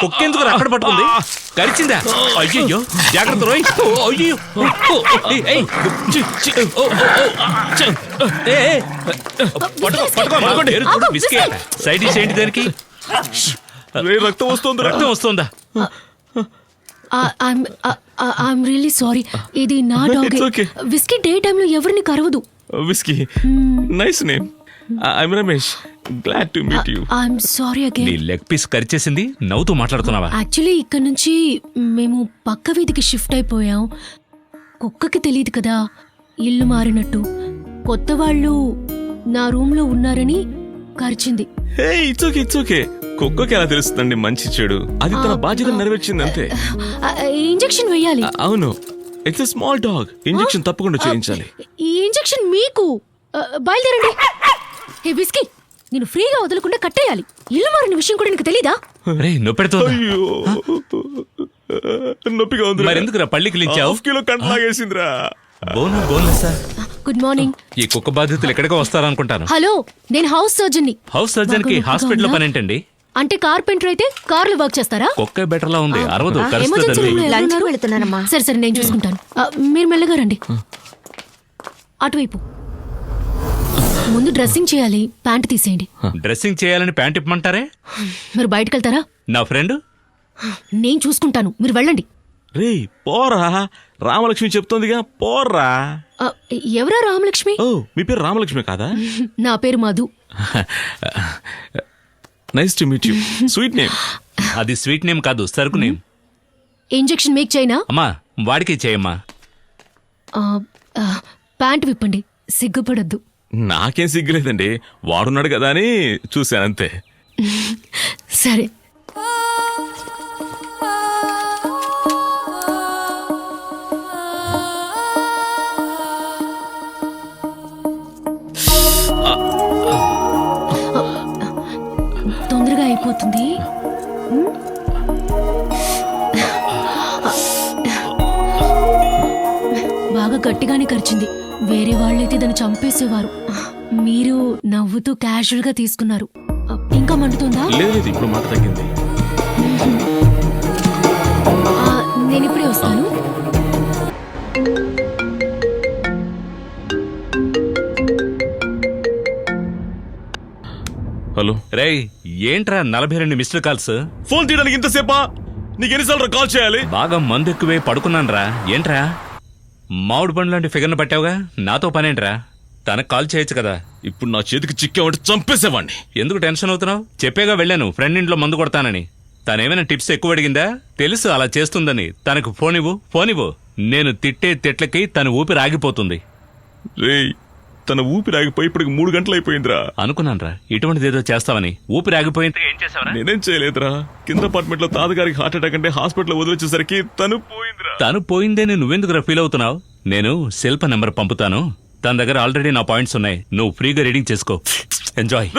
కుక్కెందుకు అక్కడ పట్టుకుంది? కరిచిందా? అయ్యయ్యో, జాగ్రత్త రోయ్. అయ్యో, సైడ్ డిష్ ఏంటి దానికి? రక్తం వస్తుంది. రక్తం వస్తుందా? I'm really sorry. ఇది నా డాగ్. విస్కీ డే టైంలో ఎవరిని కరవదు. Whiskey, nice name. I'm Ramesh, glad to meet you. I'm sorry again. నీ లెగ్ పీస్ కరిచేసింది, నవ్వుతూ మాట్లాడుతున్నావా? యాక్చువల్లీ ఇక్కడ నుంచి మేము పక్క వీధికి షిఫ్ట్ అయిపోయాం. కుక్కకి తెలియదు కదా ఇల్లు మారినట్టు. కొత్త వాళ్ళు నా రూమ్ లో ఉన్నారని కరిచింది. హే, ఇట్స్ ఓకే, ఇట్స్ ఓకే. కుక్కకి ఎలా తెలుస్తుందండి మంచి చెడు? అది తన బాధ్యత నెరవేర్చింది అంతే. ఇంజెక్షన్ వేయాలి. అవును, it's a small dog. Injection తప్పకుండా చేయించాలి. ఈ ఇంజెక్షన్ మీకు బయలుదేరండి. హే విస్కీ, నేను ఫ్రీగా వదలకుండా కట్టేయాలి. ఇల్లు మారిన విషయం కూడా నీకు తెలీదా? నొప్పెడుతోందా? అయ్యో, నొప్పిగా ఉంది. మరెందుకురా పళ్ళికి లించావు? హాఫ్ కిలో కంట లాగేసిందిరా. బోన్లెస్సా? Good morning. ఈ కుక్క బాధితులు ఎక్కడికో వస్తారనుకుంటాను. హలో, నేను హౌస్ సర్జన్ ని. హౌస్ సర్జన్ కి హాస్పిటల్ పని ఏంటండి? అంటే కార్పెంటర్ అయితే కార్లు వర్క్ చేస్తారా? కుక్క బెటర్ లా ఉంది, అరవదు. ఎమర్జెన్సీ రూమ్ లో ఎవరున్నారు? వెళ్తున్నానమ్మా. సరే సరే, నేను చూసుకుంటాను. మీరు మెల్లగా రండి. అటువైపు. ముందు డ్రెస్సింగ్ చేయాలి. ప్యాంట్ తీసేయండి. డ్రెస్సింగ్ చేయాలని ప్యాంట్ ఇప్పమంటారే? మీరు బయటకు వెళ్తారా? నా ఫ్రెండ్. నేను చూసుకుంటాను, మీరు వెళ్ళండి. రే పోరా, రామలక్ష్మి చెప్తోందిగా, పోరా. ఎవరా రామలక్ష్మి? ఓ, మీ పేరు రామలక్ష్మి కాదా? నా పేరు Madhu. Nice to meet you. Sweet name. అది స్వీట్ నేమ్ కాదు, సరుకు నేమ్. ఇంజెక్షన్ మేక్ చేయనా? అమ్మా, వాడికి చేయమ్మా. ప్యాంట్ విప్పండి, సిగ్గుపడద్దు. నాకేం సిగ్గులేదండి, వాడున్నాడు కదా అని చూశానంతే. సరే. తొందరగా అయిపోతుంది. బాగా గట్టిగానే కరిచింది. వేరే వాళ్ళైతే దాన్ని చంపేసేవారు. మీరు నవ్వుతూ క్యాజువల్ గా తీసుకున్నారు. ఇంకా మండుతుందా? లేదు, ఇప్పుడు మాట తగ్గింది. నేను ఇప్పుడే వస్తాను. హలో. రేయ్, ఏంట్రా 42 మిస్డ్ కాల్స్? ఫోన్ తీయడానికి ఇంతసేపా? నీకు ఎన్నిసార్లు కాల్ చేయాలి? బాగా మందు ఎక్కువే పడుకున్నానరా. ఏంట్రా మామిడి పండు లాంటి ఫిగర్ను పట్టావుగా, నాతో పనేంట్రా? తనకు కాల్ చేయొచ్చు కదా. ఇప్పుడు నా చేతికి చిక్కావంటే చంపేసేవాడిని. ఎందుకు టెన్షన్ అవుతున్నావు? చెప్పేగా వెళ్ళాను ఫ్రెండ్ ఇంట్లో మందు కొడతానని. తనేమైనా టిప్స్ ఎక్కువ అడిగిందా? తెలుసు అలా చేస్తుందని. తనకు ఫోన్ ఇవ్వు. నేను తిట్టే తిట్లకి తన ఊపిరి ఆగిపోతుంది. రేయ్, తన ఊపిరి ఆగిపోయి ఇప్పటికి 3 గంటలు అయిపోయిందిరా. అనుకున్నానరా ఇటువంటిదేదో చేస్తావని. ఊపిరి ఆగిపోయింది. ఏం చేసావరా? నేనేం చేయలేదురా. కింద అపార్ట్మెంట్ లో తాతగారికి హార్ట్ అటాక్ అంటే హాస్పిటల్ వదిలించేసరికి తను పోయిందిరా. తను పోయిందేనే నువ్వెందుకురా ఫీల్ అవుతున్నావు? నేను శిల్ప నెంబర్ పంపుతాను. తన దగ్గర ఆల్రెడీ నా పాయింట్స్ ఉన్నాయి. నువ్వు ఫ్రీగా రీడింగ్ చేసుకో. ఎంజాయ్.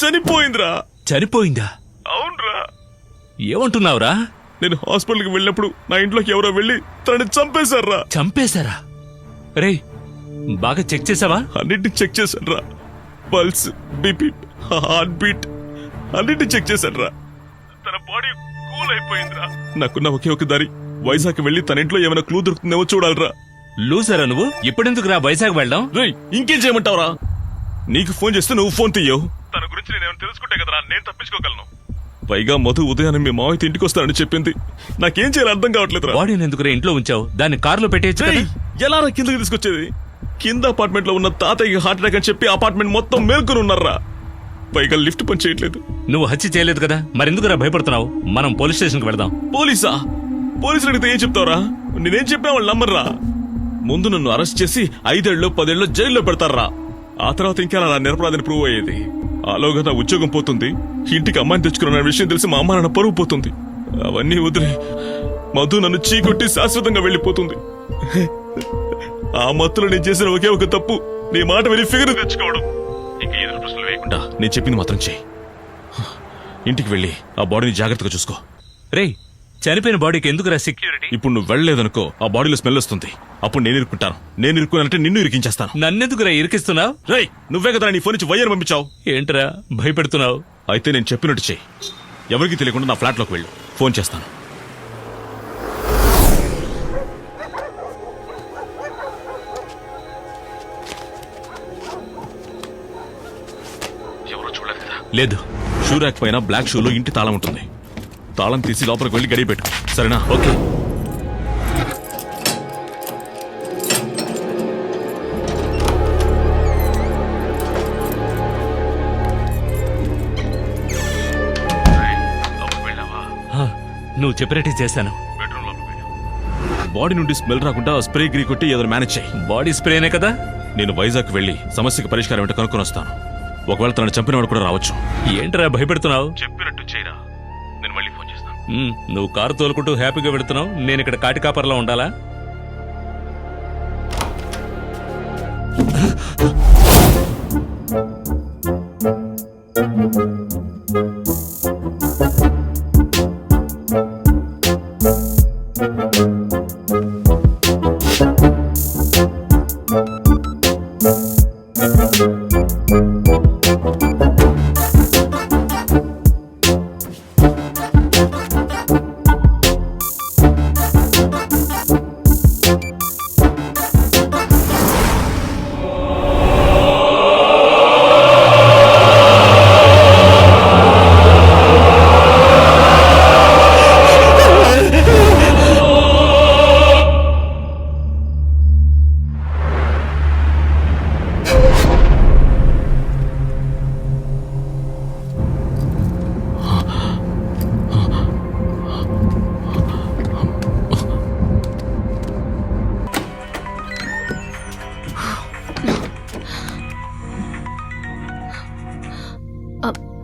చనిపోయిందిరా. చనిపోయిందా? అవునరా. ఏమంటున్నావురా? నేను హాస్పిటల్కి వెళ్ళినప్పుడు నా ఇంట్లోకి ఎవరో వెళ్ళి తనని చంపేశారా. చంపేశారా? రే, బాగా చెక్ చేసావా? అన్నింటినీ చెక్ చేశాను రా. పల్స్, బీపీ, హార్ట్ బీట్ అన్నింటినీ చెక్ చేశాను రా. తన బాడీ కూల్ అయిపోయిందిరా. నాకున్న ఒకే ఒక దారి వైజాగ్ వెళ్ళి తన ఇంట్లో ఏమైనా క్లూ దొరుకుతుందేమో చూడాలరా. లూజరా నువ్వు? ఇప్పుడెందుకు రా వైజాగ్ వెళ్దాం? రేయ్, ఇంకేం చేయమంటావురా? నీకు ఫోన్ చేస్తే నువ్వు ఫోన్ తీయవు. తన గురించి నేనేమైనా తెలుసుకుంటే కదరా నేను తప్పించుకోగలను. పైగా మధు ఉదయాన్నే మీ మావయ్య ఇంటికి వస్తానని చెప్పింది. నాకేం చేయాలి అర్థం కావట్లేదు. బాడీని ఎందుకు ఇంట్లో ఉంచావు? దాన్ని కారులో పెట్టేయచ్చు కదా. ఎలా రా కిందకి తీసుకొచ్చేది? కింద అపార్ట్మెంట్ లో ఉన్న తాతయ్యకి హార్ట్ అటాక్ అని చెప్పి అపార్ట్మెంట్ మొత్తం మేల్కొని ఉన్నారా. పైగా లిఫ్ట్ పని చేయట్లేదు. నువ్వు హత్య చేయలేదు కదా, మరెందుకురా భయపడుతున్నావు? మనం పోలీస్ స్టేషన్ కి వెళ్దాం. పోలీసా? పోలీసులు అడిగితే ఏం చెప్తావరా? నేనేం చెప్పినా వాళ్ళు నమ్మర్రా. ముందు నన్ను అరెస్ట్ చేసి 5 ఏళ్ళు 10 ఏళ్ళు జైల్లో పెడతారా. ఆ తర్వాత ఇంకా నా నిరపరాధిని ప్రూవ్ అయ్యేది. ఆలోగా నా ఉద్యోగం పోతుంది. ఇంటికి అమ్మాయిని తెచ్చుకున్న విషయం తెలిసి మా అమ్మ నాన్న పరువు పోతుంది. అవన్నీ వదిలే మధు నన్ను చీకొట్టి శాశ్వతంగా వెళ్ళిపోతుంది. ఆ మత్తులో నేను చేసిన ఒకే ఒక తప్పు నీ మాట వెళ్ళి ఫిగర్ తెచ్చుకోవడం. ఇంకా ఏదో ప్రశ్నలు వేయకుండా నేను చెప్పింది మాత్రం చెయ్యి. ఇంటికి వెళ్ళి ఆ బాడీని జాగ్రత్తగా చూసుకో. రేయ్, చనిపోయిన బాడీకి ఎందుకురా సెక్యూరిటీ? ఇప్పుడు నువ్వు వెళ్ళలేదనుకో ఆ బాడీలో స్మెల్ వస్తుంది. అప్పుడు నేను ఇరుక్కుంటాను. నేను ఇరుక్కున్నానంటే నిన్ను ఇరికించేస్తాను. నన్నెందుకురా ఇరికిస్తున్నావు? రేయ్, నువ్వే కదా నీ ఫోన్ నుంచి వైర్ పంపించావు. ఏంట్రా భయపెడుతున్నావు? అయితే నేను చెప్పినట్టు చెయ్యి. ఎవరికి తెలియకుండా నా ఫ్లాట్లోకి వెళ్ళు. ఫోన్ చేస్తాను. ఎవరో చూడలేదు కదా? లేదు. షూ ర్యాక్ పైన బ్లాక్ షూలో ఇంటి తాళం ఉంటుంది. తాళం తీసి లోపలికి వెళ్ళి గడియ పెట్టు. సరేనా? ఓకే. ఆ, నువ్వు చెప్పినట్టే చేశాను. బాడీ నుండి స్మెల్ రాకుండా స్ప్రే గిరి కొట్టి ఏదైనా మేనేజ్ చేయి. బాడీ స్ప్రేనే కదా. నేను వైజాగ్ వెళ్ళి సమస్యకి పరిష్కారం ఏంటో కనుక్కొని వస్తాను. ఒకవేళ తనను చంపినవాడు కూడా రావచ్చు. ఏంట్రా భయపెడుతున్నావు? చెప్పినట్టు చేయరా. నేను మళ్ళీ ఫోన్ చేస్తాను. నువ్వు కారు తోలుకుంటూ హ్యాపీగా వెళుతున్నావు, నేను ఇక్కడ కాటి కాపర్లా ఉండాలా?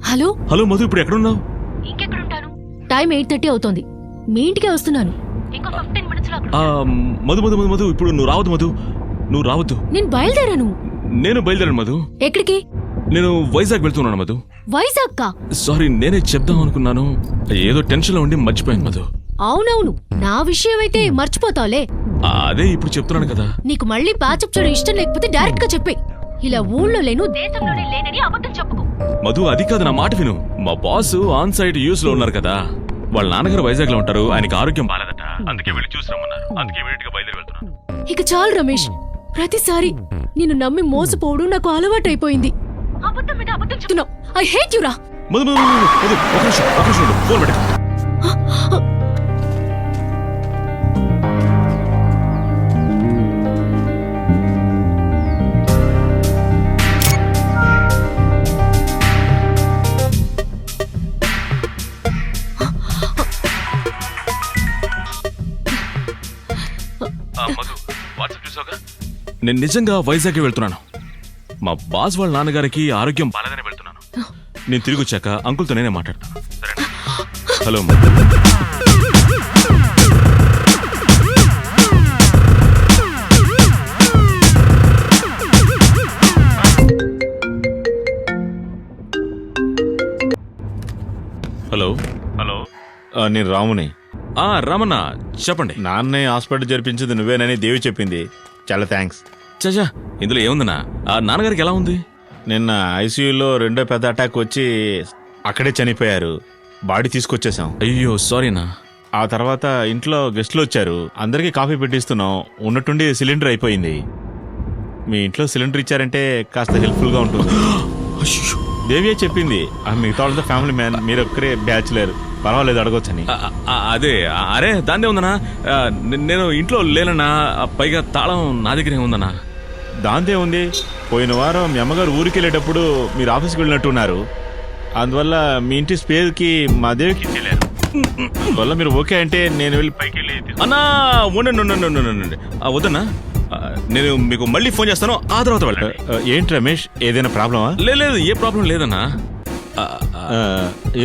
హలో హలో మధు, ఇప్పుడు ఎక్కడున్నావు? ఇంకెక్కడుంటాను? టైం 8:30 అవుతోంది. మీ ఇంటికే వస్తున్నాను. ఇంకో 15 minutes లో ఆ, మధు మధు మధు మధు ఇప్పుడు నువ్వు రావద్దు. మధు, నువ్వు రావద్దు. నేను బయలుదేరాను. నేను బయలుదేరాను మధు. ఎక్కడికి? నేను వైజాగ్ వెళ్తున్నాను మధు. వైజాగ్ కా? సారీ, నేనే చెప్దాం అనుకున్నాను. ఏదో టెన్షన్ లో ఉండి మర్చిపోయాను మధు. అవునవును, నా విషయం అయితే మర్చిపోతావులే. అదే ఇప్పుడు చెప్తున్నాను కదా. నీకు మళ్ళీ ప్యాచప్ చేయడం ఇష్టం లేకపోతే డైరెక్ట్ గా చెప్పే. ఇలా ఊళ్ళో లేను, దేశంలోనే లేనని అబద్ధం చెప్పుకో. మధు, అది కాదు, నా మాట విను. మా బాస్ ఆన్ సైట్ యూస్ లో ఉన్నారు కదా. వాళ్ళ నాన్నగారు వైజాగ్ లో ఉంటారు. ఆయనకి ఆరోగ్యం బాలేదట. అందుకే వెళ్ళి చూసి రమ్మన్నారు. అందుకే ఇమీడియట్ గా బయలుదేరి వెళ్తున్నాను. ఇక చాలు రమేష్, ప్రతిసారి నిన్ను నమ్మి మోసపోవడం నాకు అలవాటైపోయింది. అబద్ధం మీద అబద్ధం చెప్తున్నావు. ఐ హేట్ యు రా. మధు మధు మధు, మధు, ఒక నిమిషం ఉండు. ఫోన్ పెట్టు. నేను నిజంగా వైజాగ్ వెళ్తున్నాను. మా బాస్ వాళ్ళ నాన్నగారికి ఆరోగ్యం బాలేదని వెళ్తున్నాను. నేను తిరిగి వచ్చాక అంకుల్తో నేనే మాట్లాడతాను. హలో హలో హలో, నేను రాముని. రామన్న, చెప్పండి. నాన్నే హాస్పిటల్ జరిపించింది నువ్వేనని దేవి చెప్పింది. చాలా థ్యాంక్స్. చచా, ఇందులో ఏముందన్నా? నాన్నగారికి ఎలా ఉంది? నిన్న ఐసీయూలో రెండో పెద్ద అటాక్ వచ్చి అక్కడే చనిపోయారు. బాడీ తీసుకొచ్చేసాం. అయ్యో, సారీనా. ఆ తర్వాత ఇంట్లో గెస్ట్లు వచ్చారు. అందరికీ కాఫీ పెట్టిస్తున్నాం. ఉన్నట్టుండి సిలిండర్ అయిపోయింది. మీ ఇంట్లో సిలిండర్ ఇచ్చారంటే కాస్త హెల్ప్ఫుల్గా ఉంటుంది. దేవియే చెప్పింది. మిగతా వాళ్ళతో ఫ్యామిలీ మ్యాన్, మీరు ఒక్కరే బ్యాచులర్, పర్వాలేదు అడగొచ్చని. అదే, అరే దాన్నే ఉందన్నా. నేను ఇంట్లో లేనన్నా. పైగా తాళం నా దగ్గరే ఉందన్నా. దాంతే ఉంది. పోయిన వారం మీ అమ్మగారు ఊరికి వెళ్ళేటప్పుడు మీరు ఆఫీస్కి వెళ్ళినట్టున్నారు. అందువల్ల మీ ఇంటి స్పేర్కి మా దేవికి ఇచ్చేయలేరు. అందువల్ల మీరు ఓకే అంటే నేను వెళ్ళి పైకి వెళ్ళి అన్నా ఉండండి. వద్దన్నా, నేను మీకు మళ్ళీ ఫోన్ చేస్తాను. ఆ తర్వాత వెళ్ళండి. ఏంటి రమేష్, ఏదైనా ప్రాబ్లమా? లేదు, ఏ ప్రాబ్లం లేదన్నా.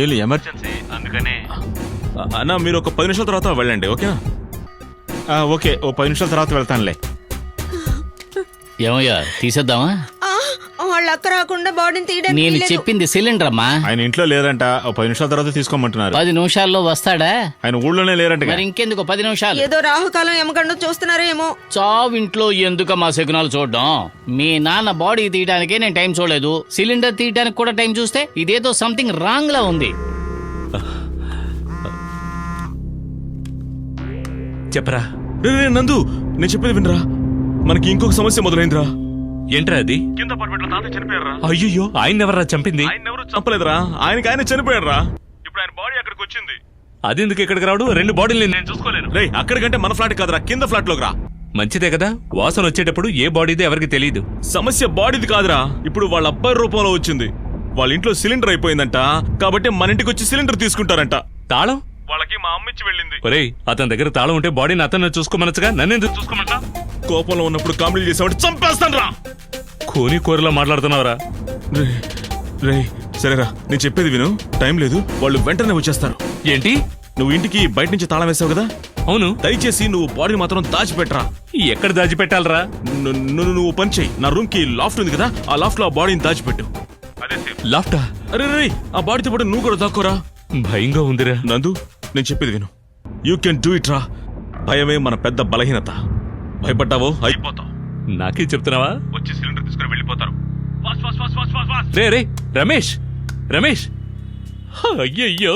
ఏళ్ళు ఎమర్జెన్సీ, అందుకనే. అన్నా, మీరు ఒక 10 నిమిషాల తర్వాత వెళ్ళండి. ఓకేనా? ఓకే, ఓ 10 నిమిషాల తర్వాత వెళ్తానులే. ఏమయ్యా, తీసేద్దామా? వాళ్ళ అక్క రాకుండా బాడీని తీయడానికి నేను వీల్లేదు. చెప్పింది సిలిండర్ అమ్మా. ఆయన ఇంట్లో లేరంట, ఓ 10 నిమిషాల తర్వాత తీసుకోమంటున్నారు. 10 నిమిషాల్లో వస్తాడా? ఆయన ఊళ్ళోనే లేరంట. మరి ఇంకెందుకు 10 నిమిషాలు? ఏదో రాహుకాలం ఎమకండు చూస్తున్నారేమో. చావు ఇంట్లో ఎందుకు మా శకునాలు చూడడం? మీ నాన్న బాడీ తీయడానికే నేను టైం చూడలేదు, సిలిండర్ తీయడానికి కూడా టైం చూస్తే ఇదేదో సంథింగ్ రాంగ్ లా ఉంది. చెప్పరా. రే నందు, నేను చెప్పేది వినరా. మనకి ఇంకొక సమస్య మొదలైందిరా. ఏంట్రా అది? కింద అపార్ట్మెంట్ లో తాతయ్య చనిపోయారా? అయ్యో, ఆయన ఎవరా చంపింది? ఆయన ఎవరు చంపలేదురా, ఆయన చనిపోయాడురా. ఇప్పుడు ఆయన బాడీ అక్కడికి వచ్చింది. అదెందుకు ఇక్కడికి రావడు? 2 బాడీలు నేను చూసుకోలేను. రే, అక్కడికంటే మన ఫ్లాట్ కాదురా, కింద ఫ్లాట్ లోకి రా. మంచిదే కదా, వాసన వచ్చేటప్పుడు ఏ బాడీదే ఎవరికి తెలియదు. సమస్య బాడీది కాదురా, ఇప్పుడు వాళ్ళ అబ్బాయి రూపంలో వచ్చింది. వాళ్ళ ఇంట్లో సిలిండర్ అయిపోయిందంట, కాబట్టి మన ఇంటికి వచ్చి సిలిండర్ తీసుకుంటారంట. తాళం వాళ్ళకి మా అమ్మిచ్చి వెళ్ళింది. ఒరేయ్, అతని దగ్గర తాళం ఉంటే బాడీని అతను చూసుకోమనచ్చుగా, నన్నెందుకు చూసుకోమంటా? కోపంలో ఉన్నప్పుడు కామెడీ చేసామంటే చంపేస్తాను రా. కోని కూరలో మాట్లాడుతున్నావురా. రే సరేరా, నేను చెప్పేది విను. టైం లేదు, వాళ్ళు వెంటనే వచ్చేస్తారు. ఏంటి? నువ్వు ఇంటికి బయట నుంచి తాళం వేసావు కదా, అవును. దయచేసి నువ్వు బాడీని మాత్రం దాచిపెట్టరా. ఎక్కడ దాచిపెట్టాలరా? నువ్వు పని చెయ్యి, నా రూమ్ కి లాఫ్ట్ ఉంది కదా, ఆ లాఫ్ట్ లో ఆ బాడీని దాచిపెట్టు. లాఫ్టా? అరే రే, ఆ బాడీతో పాటు నువ్వు కూడా దాక్కోరా. భయంగా ఉందిరా. నందు, నేను చెప్పేది విను. యూ కెన్ డూ ఇట్ రా. భయమే మన పెద్ద బలహీనత. భయపడ్డావో అయిపోతావు. నాకే చెప్తున్నావా? వచ్చి సిలిండర్ తీసుకుని వెళ్ళిపోతారు. రే రే, రమేష్ రమేష్, అయ్యయ్యో.